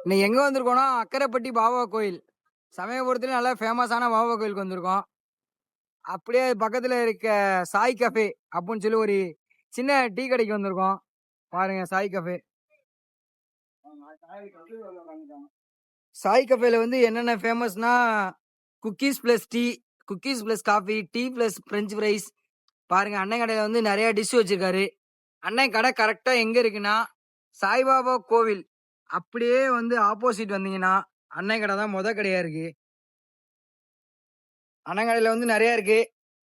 இன்னைக்கு எங்க வந்திருக்கோம்னா, அக்கரைப்பட்டி பாபா கோயில். சமயபுரத்திலே நல்லா ஃபேமஸான பாபா கோயிலுக்கு வந்திருக்கோம். அப்படியே பக்கத்துல இருக்க சாய் கஃபே அப்புட்ன்னு சொல்லி ஒரு சின்ன டீ கடைக்கு வந்திருக்கோம். பாருங்க சாய் கஃபே. சாய் கஃபேல வந்து என்னென்ன ஃபேமஸ்னா, cookies plus tea, cookies plus coffee, tea plus French fries. பாருங்க அண்ணன் கடையில வந்து நெறைய டிஷ் வச்சிருக்காரு. அண்ணன் கடை கரெக்ட்டா எங்க இருக்குன்னா, சாய்பாபா கோவில் அப்படியே வந்து ஆப்போசிட் வந்தீங்கன்னா, அண்ணன் கடை தான் மொத கடையா இருக்கு. அண்ணன் கடையில வந்து நெறைய இருக்கு.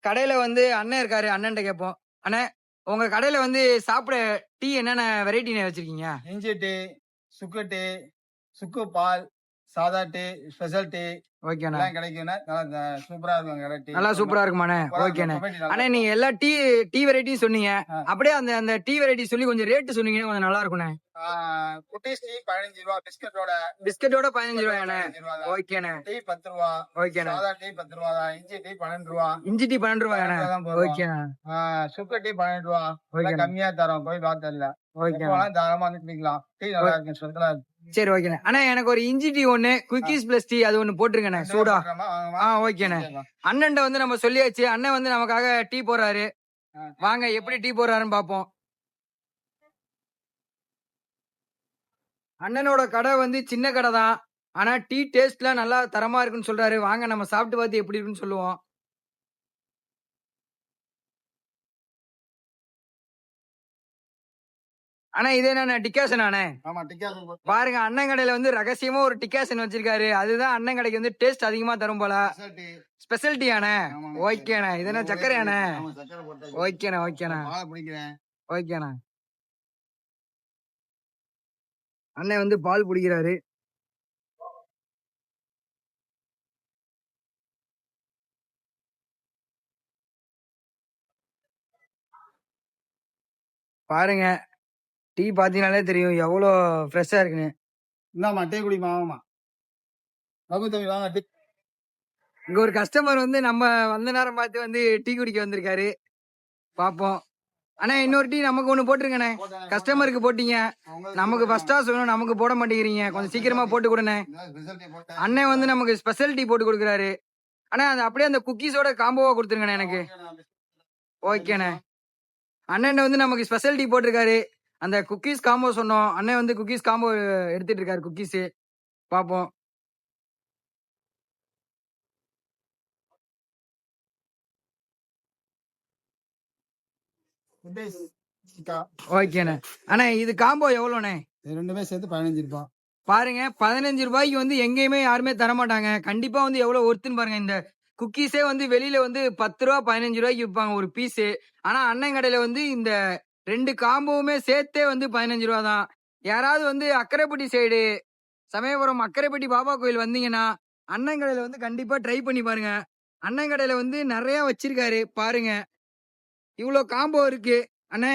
கடையில வந்து அண்ணன் இருக்காரு. அண்ணன்ட்ட கேட்போம். அண்ணே, உங்க கடையில வந்து சாப்பிட டீ என்னென்ன வெரைட்டிண்ணே வச்சிருக்கீங்க? இஞ்சி டீ, சுக்கு டீ, சுக்கு பால், சாதா டீ, ஸ்பெஷல் டீ ஓகேண்ணே. எல்லாம் கிடைக்கும்ண்ணே. நல்லா சூப்பரா இருக்கும் கடை டீ. நல்லா சூப்பரா இருக்குமாண்ணே? ஓகேண்ணே. அண்ணே நீங்க எல்லா டீ டீ வெரைட்டியும் சொன்னீங்க. அப்படியே அந்த அந்த டீ வெரைட்டி சொல்லி கொஞ்சம் ரேட் சொன்னீங்கன்னா கொஞ்சம் நல்லா இருக்கும்ண்ணே. குட்டீஸ் டீ ₹15 பிஸ்கட்டோட. பிஸ்கட்டோட ₹15 ஓகேண்ணே. டீ ₹10. ஓகேண்ணே. சாதா டீ ₹10 தான். இஞ்சி டீ ₹12. இஞ்சி டீ ₹12 ஓகேண்ணே. சுக்கு டீ ₹12. கம்மியா தரோம். போய் பார்த்தல. ஓகேண்ணே. தாராளமா வந்து குடிக்கலாம். டீ நல்லா இருக்கு. ஸ்பெஷலா இருக்கு. சரி ஓகேண்ணே. அண்ணா எனக்கு ஒரு இஞ்சி டீ ஒண்ணு, குக்கீஸ் பிளஸ் டீ அது ஒண்ணு போட்டுருங்கண்ணே சூடா. ஓகேண்ணே. அண்ணன்ட்ட வந்து நம்ம சொல்லியாச்சு. அண்ணன் வந்து நமக்காக டீ போடுறாரு. வாங்க எப்படி டீ போடுறாருன்னு பாப்போம். அண்ணனோட கடை வந்து சின்ன கடை தான். ஆனா டீ டேஸ்ட்லாம் நல்லா தரமா இருக்குன்னு சொல்றாரு. வாங்க நம்ம சாப்பிட்டு பார்த்து எப்படி இருக்குன்னு சொல்லுவோம். ஆனா இது என்ன டிகாஷன் ஆனே? ஆமா டிகாஷன். பாருங்க அண்ணன் கடையில வந்து ரகசியமா ஒரு டிகாஷன் வச்சிருக்காரு. அதுதான் அண்ணன் கடைக்கு வந்து டேஸ்ட் அதிகமா தரும் போல. ஸ்பெஷல் டீ ஆனே? ஓகேண்ணே. இது என்ன சர்க்கரை ஆனே? ஓகேண்ணே ஓகேண்ணே. ஓகேண்ணே. அண்ணன் வந்து பால் குடிக்கிறாரு. பாருங்க டீ பாத்தீங்கன்னாலே தெரியும் எவ்வளோ ஃப்ரெஷ்ஷா இருக்குன்னு. இந்தாமா டீ குடிமா. ஆமா தம்பி வாங்க டீ. இங்க ஒரு கஸ்டமர் வந்து நம்ம வந்த நேரம் பார்த்து வந்து டீ குடிக்க வந்திருக்காரு. பாப்போம். அண்ணா இன்னொரு டீ நமக்கு ஒண்ணு போட்டுருங்கண்ணே. கஸ்டமருக்கு போட்டீங்க. நமக்கு ஃபர்ஸ்டா சொல்லணும். நமக்கு போட மாட்டேங்கிறீங்க. கொஞ்சம் சீக்கிரமா போட்டு கொடுண்ணே. அண்ணன் வந்து நமக்கு ஸ்பெஷல் டீ போட்டு கொடுக்குறாரு. அண்ணா அது அப்படியே அந்த குக்கீஸோட காம்போவா கொடுத்துருங்கண்ணே எனக்கு. ஓகேண்ணே. அண்ணன் வந்து நமக்கு ஸ்பெஷல் டீ போட்டிருக்காரு. அந்த குக்கீஸ் காம்போ சொன்னோம். அண்ணன் வந்து குக்கீஸ் காம்போ எடுத்துட்டு இருக்காரு. குக்கீஸ் பாப்போம். ஓகேண்ணே. அண்ணா இது காம்போ எவ்வளோண்ணே? ரெண்டுமே சேர்த்து 15 ரூபாய். பாருங்க 15 ரூபாய்க்கு வந்து எங்கேயுமே யாருமே தரமாட்டாங்க. கண்டிப்பா வந்து எவ்வளவு ஒர்த்துன்னு பாருங்க. இந்த குக்கீஸே வந்து வெளியில வந்து 10 ரூபா 15 ரூபாய்க்கு விற்பாங்க ஒரு பீஸு. ஆனா அண்ணன் கடையில வந்து இந்த 2 காம்போவுமே சேர்த்தே வந்து 15 ரூபா தான். யாராவது வந்து அக்கரைப்பட்டி சைடு சமயபுரம் அக்கரைப்பட்டி பாபா கோயில் வந்தீங்கன்னா அண்ணன் கடையில வந்து கண்டிப்பா ட்ரை பண்ணி பாருங்க. அண்ணன் கடையில வந்து நிறைய வச்சிருக்காரு பாருங்க. இவ்வளோ காம்போ இருக்கு. அண்ணே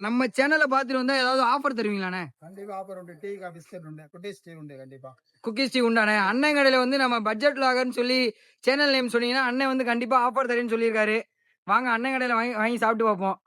நம்ம சேனலை பார்த்துட்டு வந்தா ஏதாவது ஆஃபர் தருவீங்களாண்ணே? கண்டிப்பா ஆஃபர் உண்டு. டீ பிஸ்கட் உண்டு. குட்டீஸ் டீ உண்டு. கண்டிப்பா குக்கீஸ் டீ உண்டானே. அண்ணன் கடையில வந்து நம்ம பட்ஜெட் வ்ளாகர்னு சொல்லி சேனல் நேம் சொன்னீங்கன்னா அண்ணன் வந்து கண்டிப்பா ஆஃபர் தரேன்னு சொல்லியிருக்காரு. வாங்க அண்ணன் கடையில வாங்கி சாப்பிட்டு பார்ப்போம்.